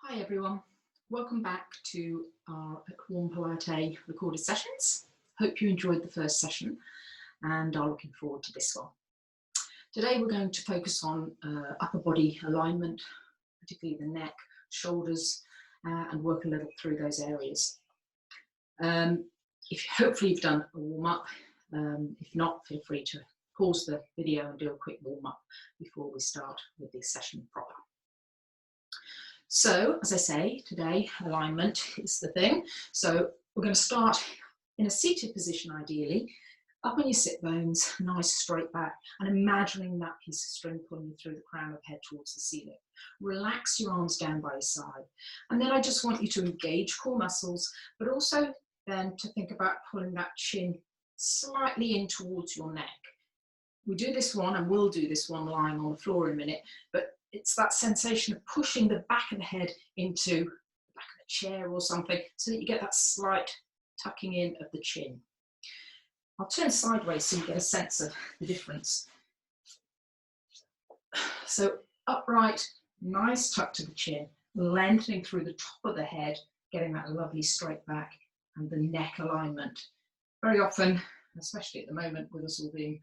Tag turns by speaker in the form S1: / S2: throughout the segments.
S1: Hi everyone, welcome back to our AtOnePilates recorded sessions. Hope you enjoyed the first session and are looking forward to this one. Today we're going to focus on upper body alignment, particularly the neck, shoulders, and work a little through those areas. Hopefully you've done a warm-up. If not, feel free to pause the video and do a quick warm-up before we start with this session proper. So, as I say, today alignment is the thing. So we're going to start in a seated position ideally, up on your sit bones, nice straight back, and imagining that piece of string pulling you through the crown of the head towards the ceiling. Relax your arms down by your side. And then I just want you to engage core muscles, but also then to think about pulling that chin slightly in towards your neck. We do this one, and we'll do this one lying on the floor in a minute, but it's that sensation of pushing the back of the head into the back of the chair or something so that you get that slight tucking in of the chin. I'll turn sideways so you get a sense of the difference. So upright, nice tuck to the chin, lengthening through the top of the head, getting that lovely straight back and the neck alignment. Very often, especially at the moment with us all being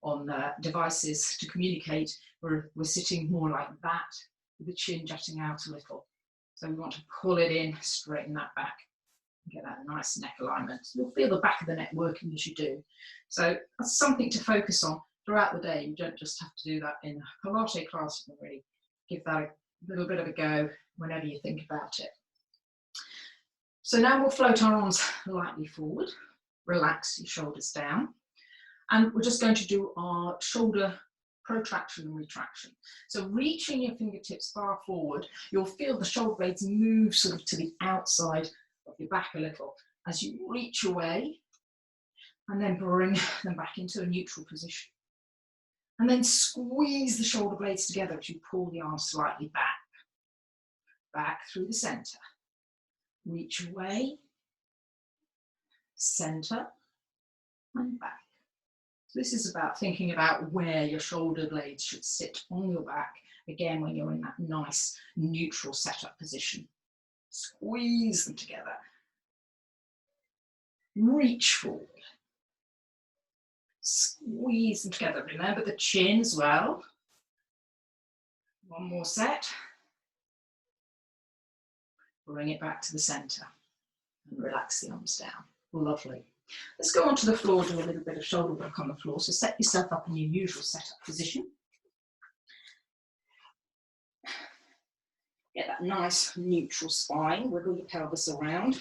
S1: on devices to communicate, we're sitting more like that, with the chin jutting out a little. So we want to pull it in, straighten that back, and get that nice neck alignment. You'll feel the back of the neck working as you do. So that's something to focus on throughout the day. You don't just have to do that in a Pilates class. You can really give that a little bit of a go whenever you think about it. So now we'll float our arms lightly forward, relax your shoulders down. And we're just going to do our shoulder protraction and retraction. So reaching your fingertips far forward, you'll feel the shoulder blades move sort of to the outside of your back a little as you reach away and then bring them back into a neutral position. And then squeeze the shoulder blades together as you pull the arms slightly back through the center. Reach away, center, and back. This is about thinking about where your shoulder blades should sit on your back, again, when you're in that nice neutral setup position. Squeeze them together. Reach forward. Squeeze them together. Remember the chin as well. One more set. Bring it back to the center and relax the arms down. Lovely. Let's go onto the floor, do a little bit of shoulder work on the floor. So set yourself up in your usual setup position. Get that nice neutral spine, wiggle your pelvis around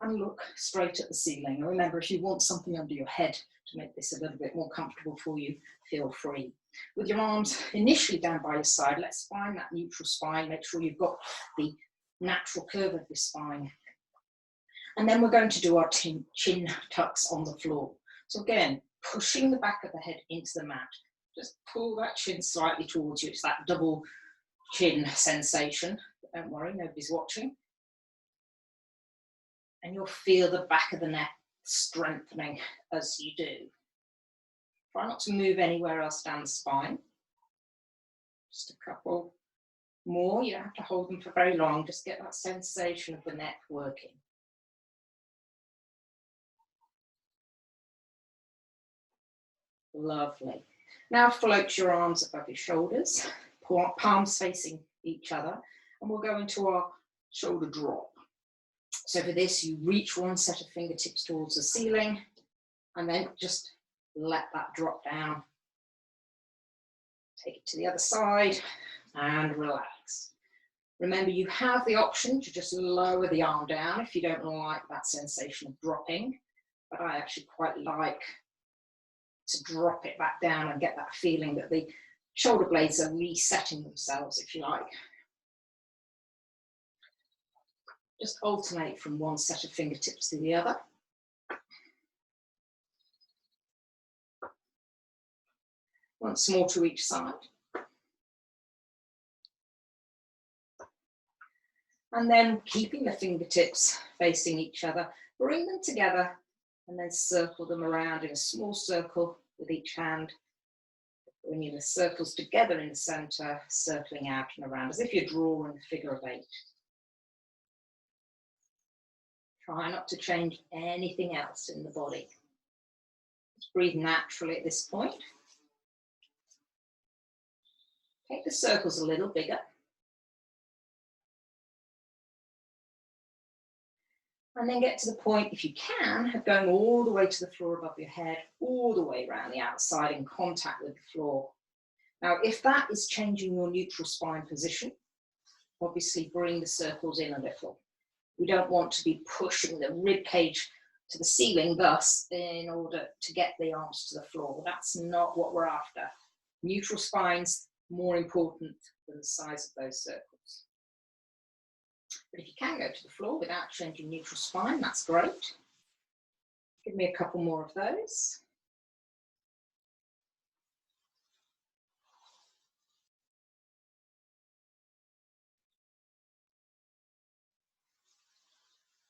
S1: and look straight at the ceiling. And remember, if you want something under your head to make this a little bit more comfortable for you, feel free. With your arms initially down by your side, let's find that neutral spine. Make sure you've got the natural curve of your spine. And then we're going to do our chin tucks on the floor. So again, pushing the back of the head into the mat. Just pull that chin slightly towards you. It's that double chin sensation. But don't worry, nobody's watching. And you'll feel the back of the neck strengthening as you do. Try not to move anywhere else down the spine. Just a couple more. You don't have to hold them for very long. Just get that sensation of the neck working. Lovely. Now float your arms above your shoulders, palms facing each other, and we'll go into our shoulder drop. So for this, you reach one set of fingertips towards the ceiling, and then just let that drop down. Take it to the other side and relax. Remember, you have the option to just lower the arm down if you don't like that sensation of dropping, but I actually quite like to drop it back down and get that feeling that the shoulder blades are resetting themselves, if you like. Just alternate from one set of fingertips to the other. Once more to each side. And then keeping the fingertips facing each other, bring them together and then circle them around in a small circle with each hand, bringing the circles together in the center, circling out and around, as if you're drawing a figure of 8. Try not to change anything else in the body. Just breathe naturally at this point. Take the circles a little bigger. And then get to the point, if you can, of going all the way to the floor above your head, all the way around the outside in contact with the floor. Now, if that is changing your neutral spine position, obviously bring the circles in a little. We don't want to be pushing the rib cage to the ceiling thus in order to get the arms to the floor. That's not what we're after. Neutral spine's more important than the size of those circles. But if you can go to the floor without changing neutral spine, that's great. Give me a couple more of those.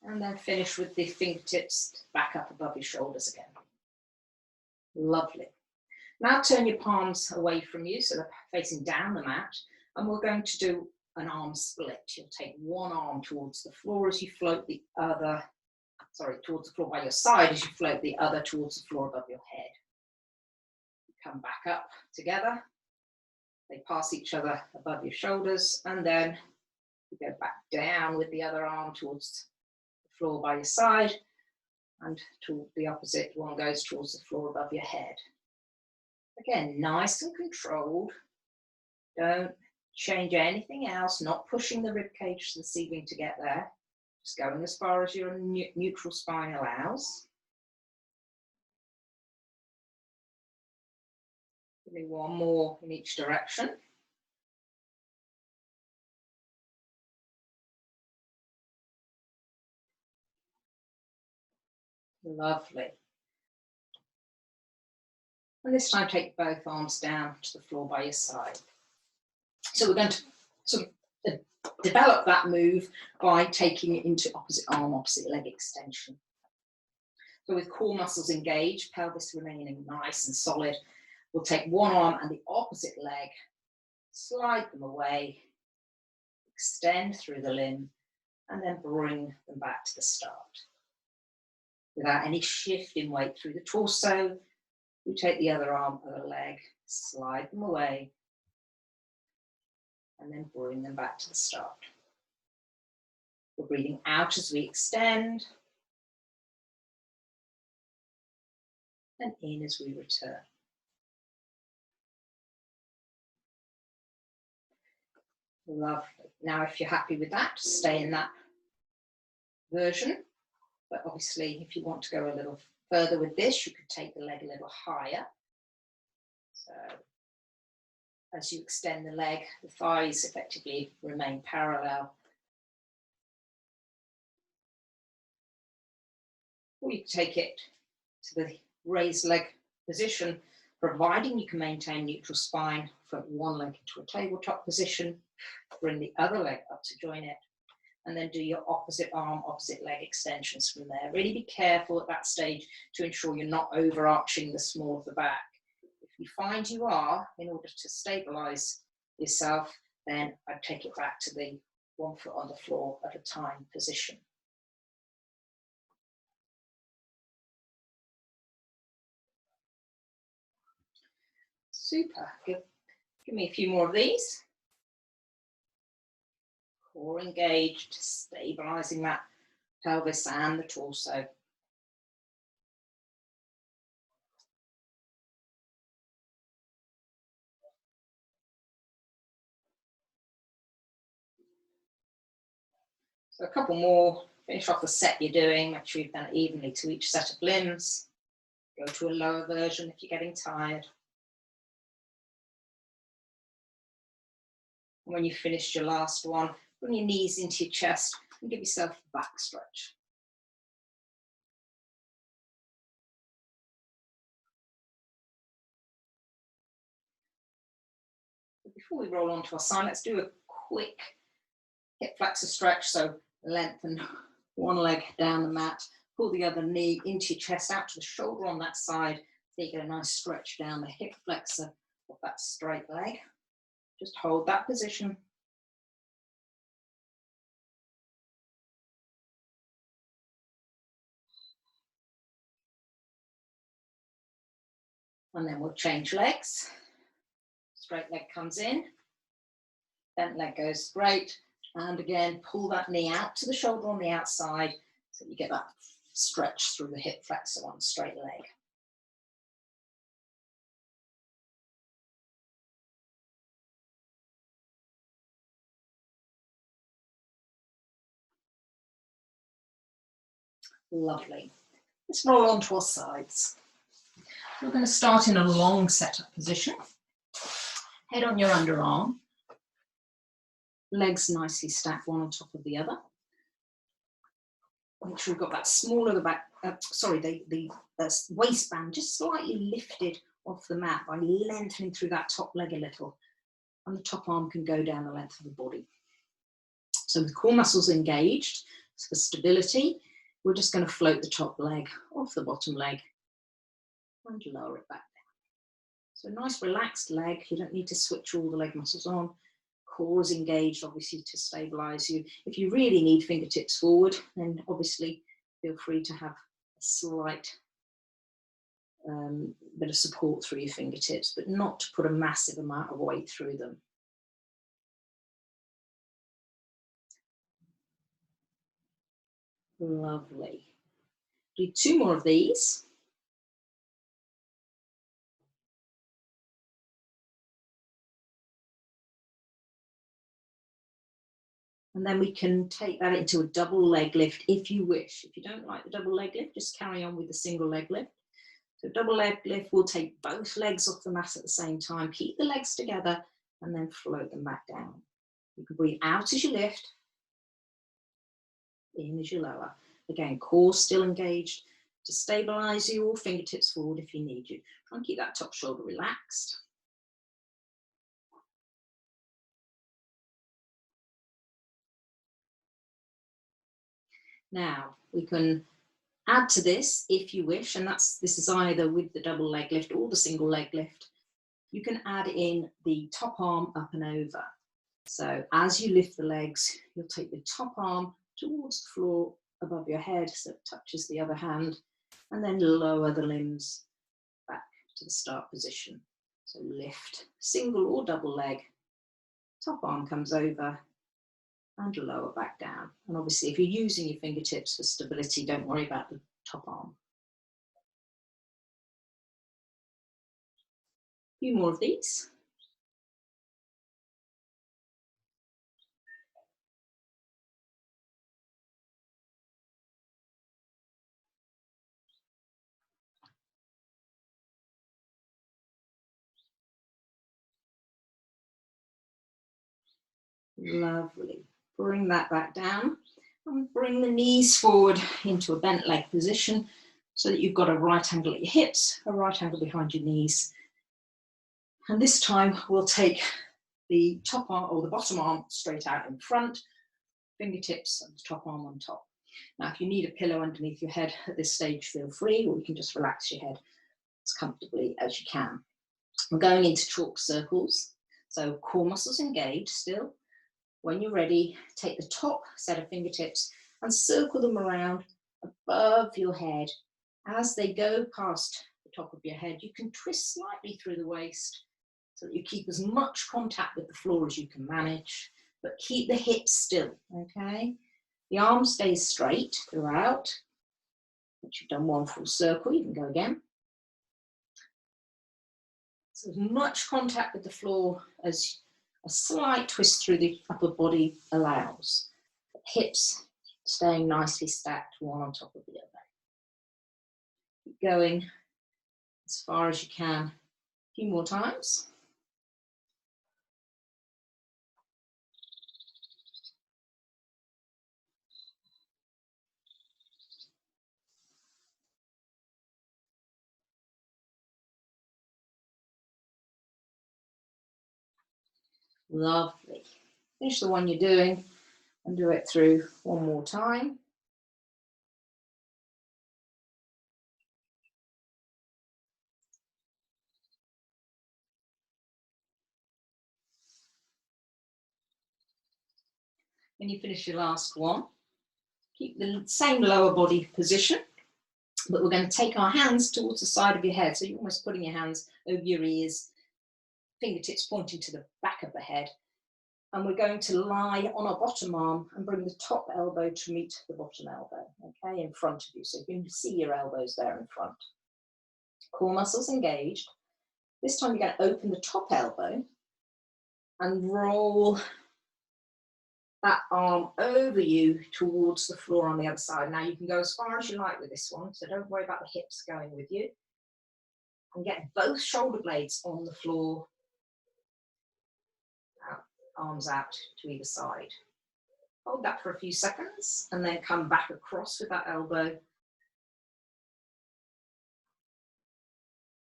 S1: And then finish with the fingertips back up above your shoulders again. Lovely. Now turn your palms away from you so they're facing down the mat, and we're going to do an arm split. You'll take one arm towards the floor as you float the other, towards the floor by your side as you float the other towards the floor above your head. You come back up together. They pass each other above your shoulders, and then you go back down with the other arm towards the floor by your side, and to the opposite one goes towards the floor above your head. Again, nice and controlled. Don't change anything else, not pushing the rib cage to the ceiling to get there. Just going as far as your neutral spine allows. Give me one more in each direction. Lovely. And this time take both arms down to the floor by your side. So we're going to sort of develop that move by taking it into opposite arm, opposite leg extension. So with core muscles engaged, pelvis remaining nice and solid, we'll take one arm and the opposite leg, slide them away, extend through the limb, and then bring them back to the start. Without any shift in weight through the torso, we take the other arm or the leg, slide them away, and then bring them back to the start. We're breathing out as we extend, and in as we return. Lovely. Now, if you're happy with that, stay in that version. But obviously, if you want to go a little further with this, you could take the leg a little higher. So as you extend the leg, the thighs effectively remain parallel. Or you can take it to the raised leg position, providing you can maintain neutral spine. Put one leg into a tabletop position, bring the other leg up to join it, and then do your opposite arm, opposite leg extensions from there. Really be careful at that stage to ensure you're not overarching the small of the back. If you find you are, in order to stabilize yourself, then I'd take it back to the 1 foot on the floor at a time position. Super. Give me a few more of these. Core engaged, stabilizing that pelvis and the torso. So a couple more, finish off the set you're doing, make sure you've done it evenly to each set of limbs. Go to a lower version if you're getting tired. And when you've finished your last one, bring your knees into your chest and give yourself a back stretch. But before we roll on to our side, let's do a quick hip flexor stretch. So lengthen one leg down the mat, pull the other knee into your chest, out to the shoulder on that side, so you get a nice stretch down the hip flexor of that straight leg. Just hold that position. And then we'll change legs. Straight leg comes in, bent leg goes straight, and again, pull that knee out to the shoulder on the outside so you get that stretch through the hip flexor on straight leg. Lovely. Let's roll on to our sides. We're going to start in a long setup position. Head on your underarm. Legs nicely stacked one on top of the other. Make sure we've got that smaller the back, the waistband just slightly lifted off the mat by lengthening through that top leg a little. And the top arm can go down the length of the body. So with core muscles engaged, so for stability, we're just going to float the top leg off the bottom leg and lower it back down. So a nice relaxed leg. You don't need to switch all the leg muscles on. Core is engaged, obviously, to stabilize you. If you really need fingertips forward, then obviously feel free to have a slight bit of support through your fingertips, but not to put a massive amount of weight through them. Lovely. Do 2 more of these. And then we can take that into a double leg lift if you wish. If you don't like the double leg lift, just carry on with the single leg lift. So double leg lift, we'll take both legs off the mat at the same time, keep the legs together, and then float them back down. You can breathe out as you lift, in as you lower. Again, core still engaged to stabilize you, or fingertips forward if you need you. Try and keep that top shoulder relaxed. Now, we can add to this if you wish, and this is either with the double leg lift or the single leg lift. You can add in the top arm up and over. So as you lift the legs, you'll take the top arm towards the floor above your head so it touches the other hand, and then lower the limbs back to the start position. So lift, single or double leg, top arm comes over and lower back down. And obviously if you're using your fingertips for stability, don't worry about the top arm. A few more of these. Lovely. Bring that back down and bring the knees forward into a bent leg position so that you've got a right angle at your hips, a right angle behind your knees. And this time we'll take the top arm or the bottom arm straight out in front, fingertips and the top arm on top. Now, if you need a pillow underneath your head at this stage, feel free, or you can just relax your head as comfortably as you can. We're going into chalk circles. So core muscles engaged still. When you're ready, take the top set of fingertips and circle them around above your head. As they go past the top of your head, you can twist slightly through the waist so that you keep as much contact with the floor as you can manage, but keep the hips still, okay? The arm stays straight throughout. Once you've done one full circle, you can go again. So as much contact with the floor as a slight twist through the upper body allows. Hips staying nicely stacked, one on top of the other. Keep going as far as you can. A few more times. Lovely. Finish the one you're doing and do it through one more time. When you finish your last one, keep the same lower body position. But we're going to take our hands towards the side of your head. So you're almost putting your hands over your ears, fingertips pointing to the back of the head. And we're going to lie on our bottom arm and bring the top elbow to meet the bottom elbow, okay, in front of you. So you can see your elbows there in front. Core muscles engaged. This time you're going to open the top elbow and roll that arm over you towards the floor on the other side. Now you can go as far as you like with this one, so don't worry about the hips going with you. And get both shoulder blades on the floor, arms out to either side. Hold that for a few seconds and then come back across with that elbow,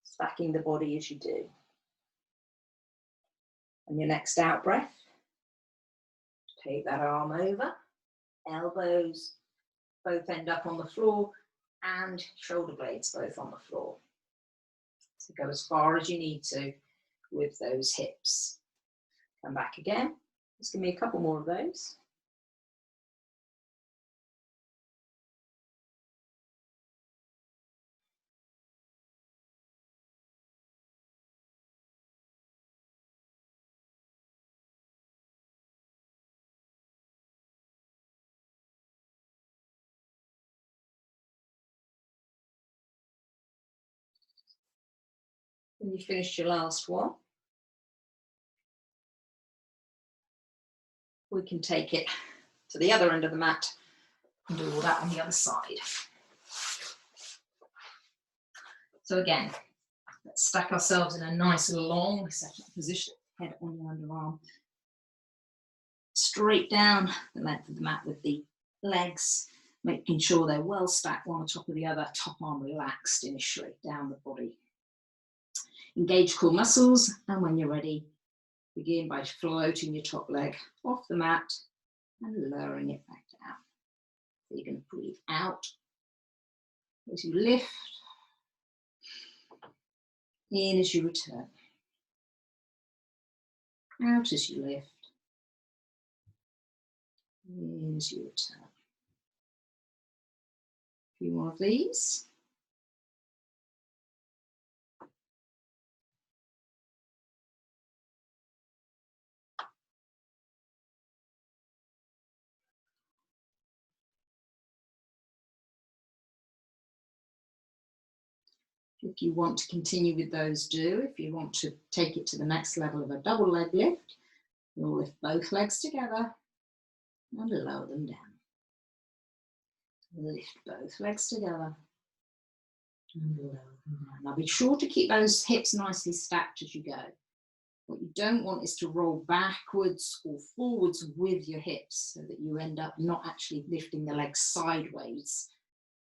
S1: stacking the body as you do. And your next out breath, take that arm over, elbows both end up on the floor and shoulder blades both on the floor. So go as far as you need to with those hips. Come back again. Just give me a couple more of those. When you finished your last one, we can take it to the other end of the mat and do all that on the other side. So again, let's stack ourselves in a nice long setup position, head on your underarm. Straight down the length of the mat with the legs, making sure they're well stacked one on top of the other, top arm relaxed initially, down the body. Engage core muscles, and when you're ready, begin by floating your top leg off the mat and lowering it back down. So you're going to breathe out as you lift, in as you return, out as you lift, in as you return. A few more of these. If you want to continue with those, do. If you want to take it to the next level of a double leg lift, you'll lift both legs together and lower them down. Lift both legs together and lower them down. Now be sure to keep those hips nicely stacked as you go. What you don't want is to roll backwards or forwards with your hips so that you end up not actually lifting the legs sideways.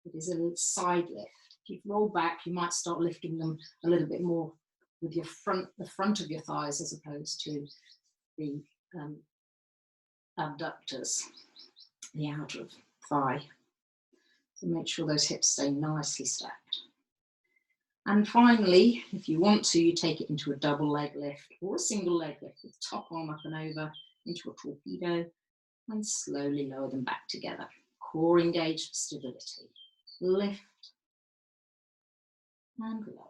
S1: It is a side lift. If you roll back, you might start lifting them a little bit more with your the front of your thighs as opposed to the abductors, the outer thigh. So make sure those hips stay nicely stacked. And finally, if you want to, you take it into a double leg lift or a single leg lift with top arm up and over into a torpedo and slowly lower them back together. Core engaged for stability. Lift and lower.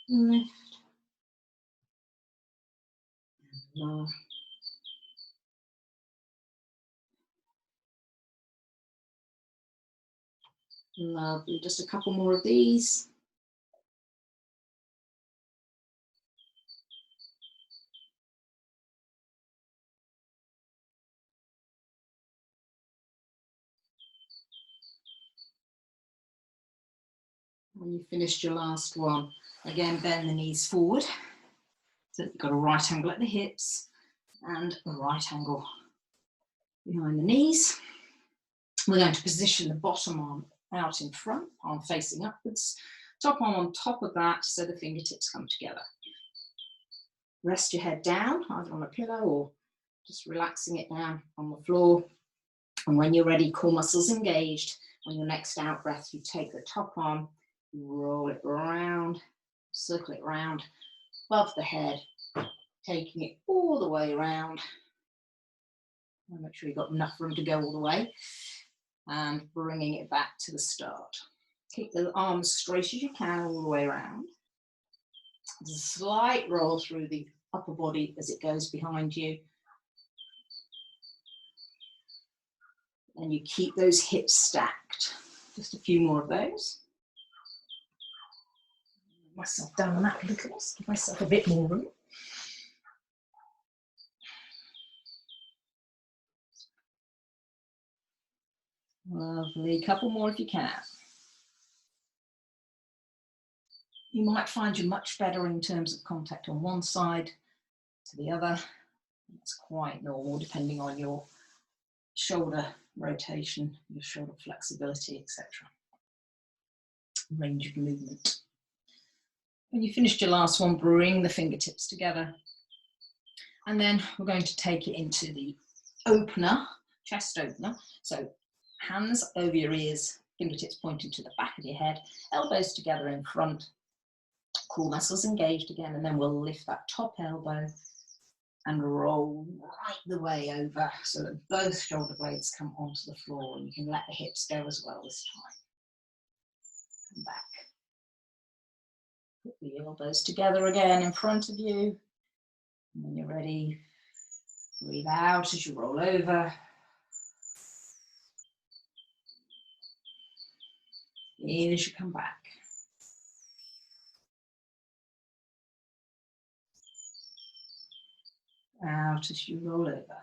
S1: Lift and lower. Lovely, just a couple more of these. When you've finished your last one, again, bend the knees forward. So you've got a right angle at the hips and a right angle behind the knees. We're going to position the bottom arm out in front, palm facing upwards, top arm on top of that so the fingertips come together. Rest your head down, either on a pillow or just relaxing it down on the floor. And when you're ready, core muscles engaged. On your next out breath, you take the top arm, roll it round, circle it round above the head, taking it all the way around. Make sure you've got enough room to go all the way. and bringing it back to the start. Keep the arms straight as you can all the way around. There's a slight roll through the upper body as it goes behind you. And you keep those hips stacked. Just a few more of those. Myself down the mat a little, give myself a bit more room. Lovely, couple more if you can. You might find you're much better in terms of contact on one side to the other. That's quite normal depending on your shoulder rotation, your shoulder flexibility, etc. Range of movement. When you finished your last one, bring the fingertips together. And then we're going to take it into the opener, chest opener. So hands over your ears, fingertips pointing to the back of your head, elbows together in front, core muscles engaged again, and then we'll lift that top elbow and roll right the way over so that both shoulder blades come onto the floor, and you can let the hips go as well this time. And back. Put the elbows together again in front of you. And when you're ready, breathe out as you roll over. In as you come back. Out as you roll over.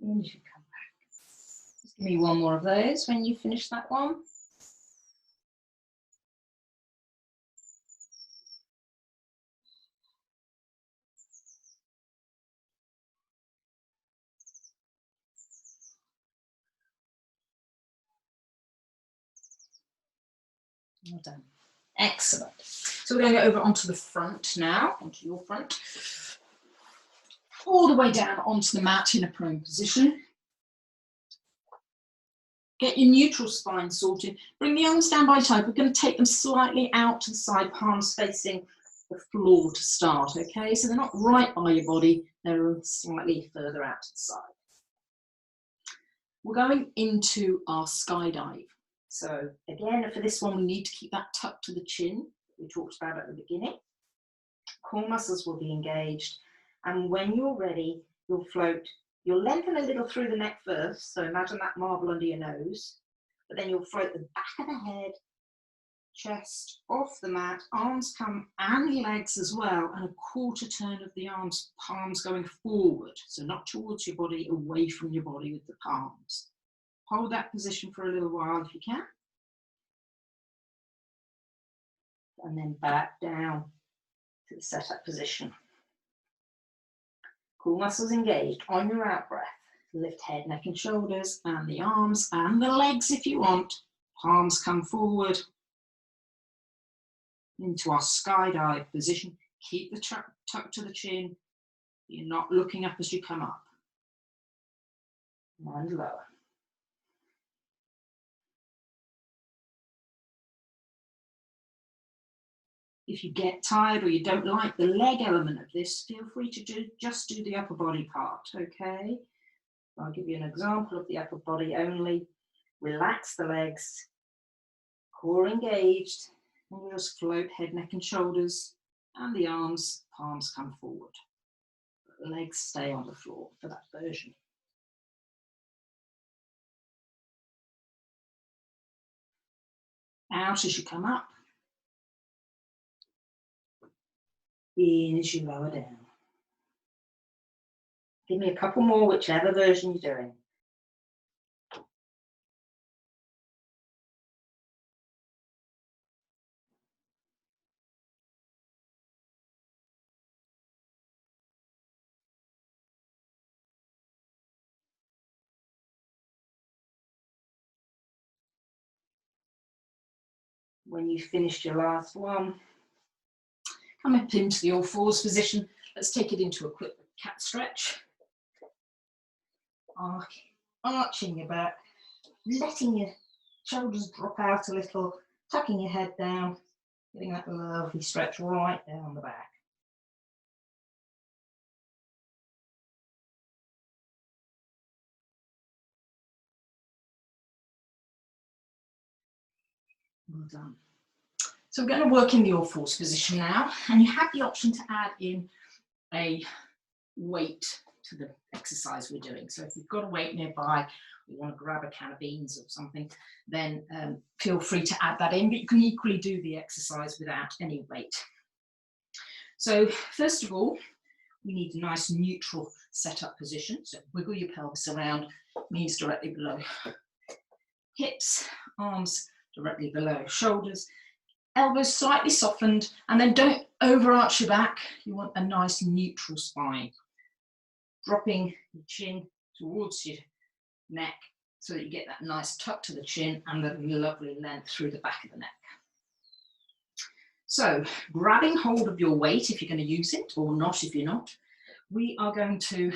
S1: In as you come back. Just give me one more of those when you finish that one. Well done. Excellent. So we're going to go over onto the front now, onto your front. All the way down onto the mat in a prone position. Get your neutral spine sorted. Bring the arms down by type. We're going to take them slightly out to the side, palms facing the floor to start, okay? So they're not right by your body, they're slightly further out to the side. We're going into our skydive. So again, for this one, we need to keep that tucked to the chin that we talked about at the beginning. Core muscles will be engaged. And when you're ready, you'll float. You'll lengthen a little through the neck first. So imagine that marble under your nose. But then you'll float the back of the head, chest off the mat, arms come and legs as well. And a quarter turn of the arms, palms going forward. So not towards your body, away from your body with the palms. Hold that position for a little while if you can. And then back down to the setup position. Core muscles engaged on your out breath. Lift head, neck and shoulders and the arms and the legs if you want. Palms come forward into our skydive position. Keep the tuck to the chin. You're not looking up as you come up. And lower. If you get tired or you don't like the leg element of this, feel free to just do the upper body part, okay? I'll give you an example of the upper body only. Relax the legs, core engaged, and you just float head, neck and shoulders, and the arms, palms come forward. Legs stay on the floor for that version. Out as you come up. In as you lower down. Give me a couple more, whichever version you're doing. When you've finished your last one, come up into the all fours position. Let's take it into a quick cat stretch. Arching your back, letting your shoulders drop out a little, tucking your head down, getting that lovely stretch right down the back. Well done. So we're going to work in the all-fours position now, and you have the option to add in a weight to the exercise we're doing. So if you've got a weight nearby, you want to grab a can of beans or something, then feel free to add that in, but you can equally do the exercise without any weight. So first of all, we need a nice neutral setup position. So wiggle your pelvis around, knees directly below hips, arms directly below shoulders, elbows slightly softened, and then don't overarch your back. You want a nice neutral spine. Dropping your chin towards your neck so that you get that nice tuck to the chin and the lovely length through the back of the neck. So grabbing hold of your weight if you're going to use it, or not if you're not, we are going to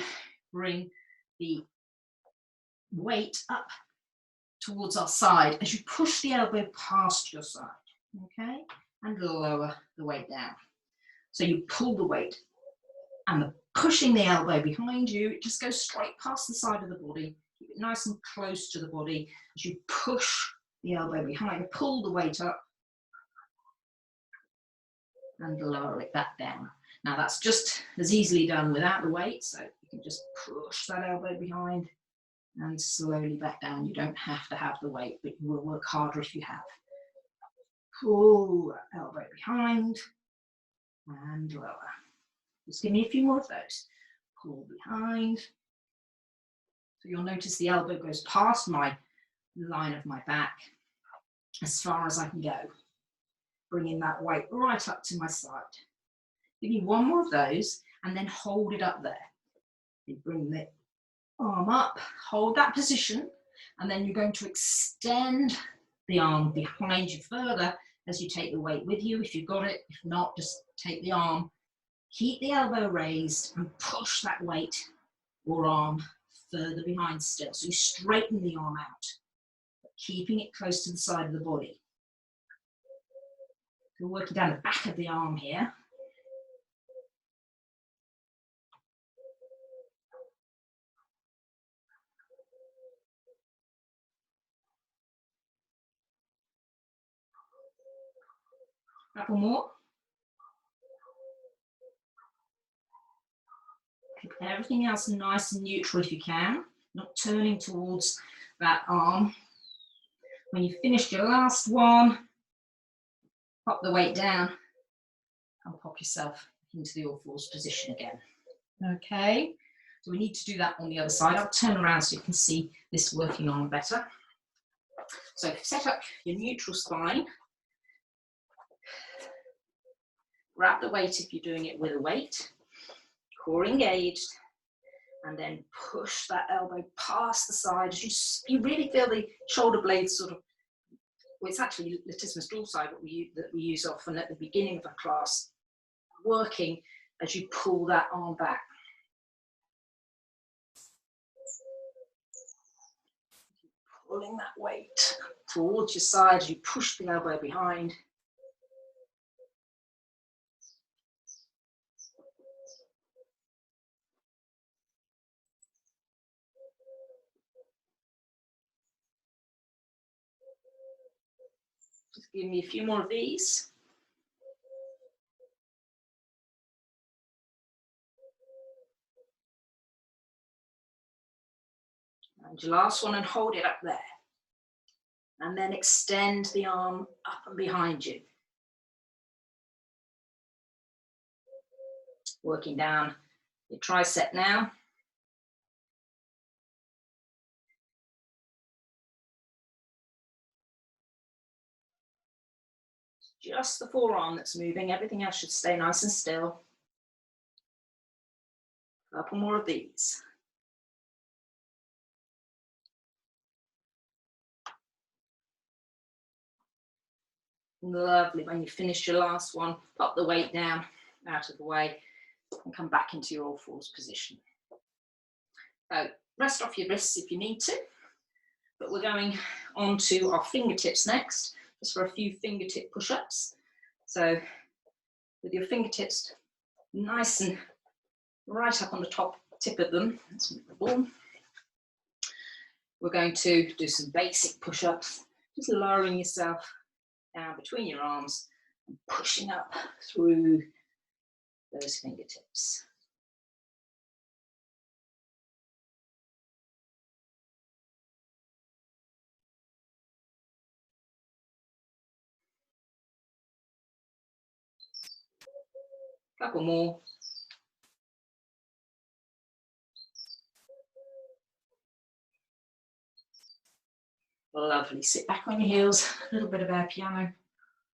S1: bring the weight up towards our side as you push the elbow past your side, okay? And lower the weight down. So you pull the weight and pushing the elbow behind you, it just goes straight past the side of the body. Keep it nice and close to the body as you push the elbow behind, pull the weight up and lower it back down. Now that's just as easily done without the weight, so you can just push that elbow behind and slowly back down. You don't have to have the weight, but you will work harder if you have. Pull that elbow behind and lower. Just give me a few more of those. Pull behind. So you'll notice the elbow goes past my line of my back as far as I can go. Bringing that weight right up to my side. Give me one more of those and then hold it up there. You bring the arm up, hold that position, and then you're going to extend the arm behind you further as you take the weight with you. If you've got it, if not, just take the arm, keep the elbow raised and push that weight or arm further behind still. So you straighten the arm out, but keeping it close to the side of the body. We're working down the back of the arm here. A couple more. Keep everything else nice and neutral if you can, not turning towards that arm. When you've finished your last one, pop the weight down and pop yourself into the all-fours position again. Okay, so we need to do that on the other side. I'll turn around so you can see this working on better. So set up your neutral spine. Grab the weight if you're doing it with a weight. Core engaged. And then push that elbow past the side. As you really feel the shoulder blades sort of, well, it's actually latissimus dorsi that we use often at the beginning of a class, working as you pull that arm back. Pulling that weight towards your side as you push the elbow behind. Just give me a few more of these. And your last one, and hold it up there. And then extend the arm up and behind you. Working down your tricep now. Just the forearm that's moving, everything else should stay nice and still. A couple more of these. Lovely. When you finish your last one, pop the weight down out of the way and come back into your all-fours position. So rest off your wrists if you need to, but we're going on to our fingertips next, just for a few fingertip push-ups. So with your fingertips nice and right up on the top tip of them, let's move the ball. We're going to do some basic push-ups, just lowering yourself down between your arms and pushing up through those fingertips. Couple more. Lovely. Sit back on your heels, a little bit of air piano.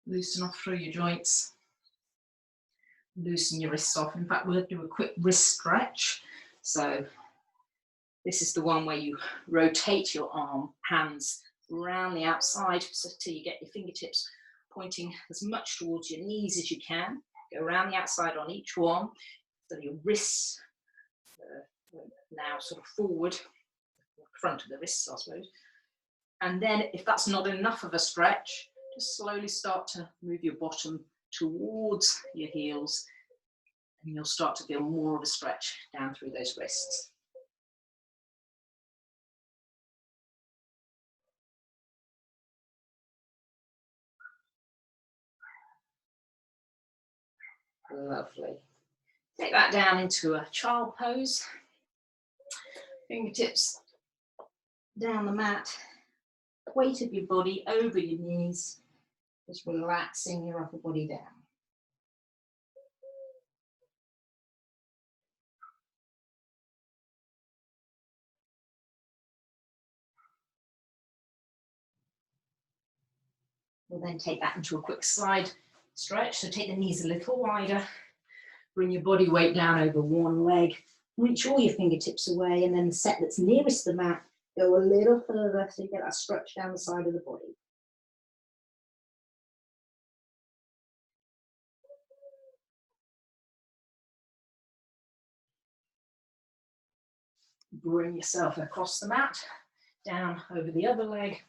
S1: Loosen off through your joints. Loosen your wrists off. In fact, we'll do a quick wrist stretch. So this is the one where you rotate your hands around the outside so till you get your fingertips pointing as much towards your knees as you can. Go around the outside on each one. So your wrists now sort of forward, front of the wrists, I suppose. And then if that's not enough of a stretch, just slowly start to move your bottom towards your heels, and you'll start to feel more of a stretch down through those wrists. Lovely. Take that down into a child pose. Fingertips down the mat, weight of your body over your knees, just relaxing your upper body down. We'll then take that into a quick side stretch. So take the knees a little wider, bring your body weight down over one leg, reach all your fingertips away, and then the set that's nearest the mat, go a little further so you get that stretch down the side of the body. Bring yourself across the mat, down over the other leg,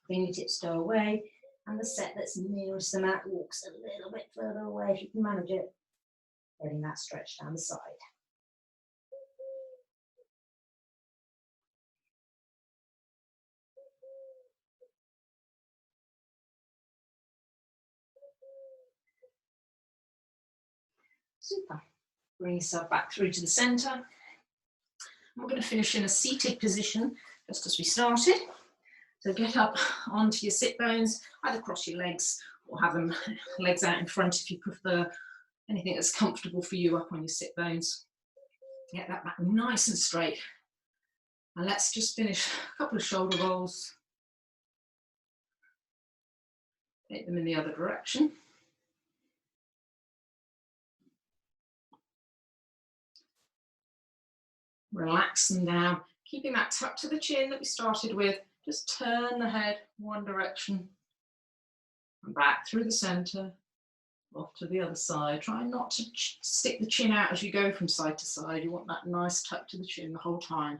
S1: fingertips go away, and the set that's nearest the mat walks a little bit further away if you can manage it, getting that stretch down the side. Super. Bring yourself back through to the centre. We're going to finish in a seated position, just as we started. So get up onto your sit bones, either cross your legs or have them legs out in front if you prefer. Anything that's comfortable for you up on your sit bones. Get that back nice and straight. And let's just finish a couple of shoulder rolls. Take them in the other direction. Relax them down, keeping that tuck to the chin that we started with. Just turn the head one direction and back through the centre, off to the other side. Try not to stick the chin out as you go from side to side. You want that nice tuck to the chin the whole time.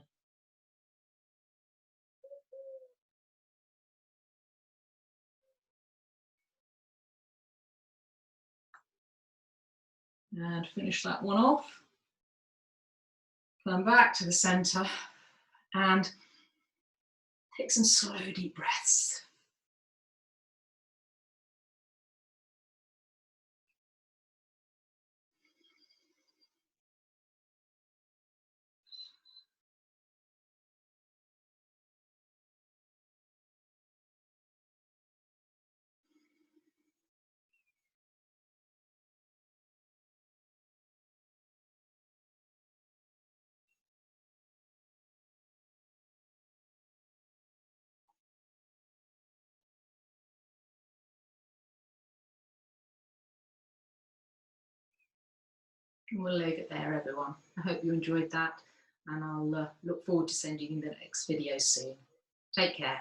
S1: And finish that one off. Come back to the centre and take some slow deep breaths. We'll leave it there, everyone. I hope you enjoyed that, and I'll look forward to sending you the next video soon. Take care.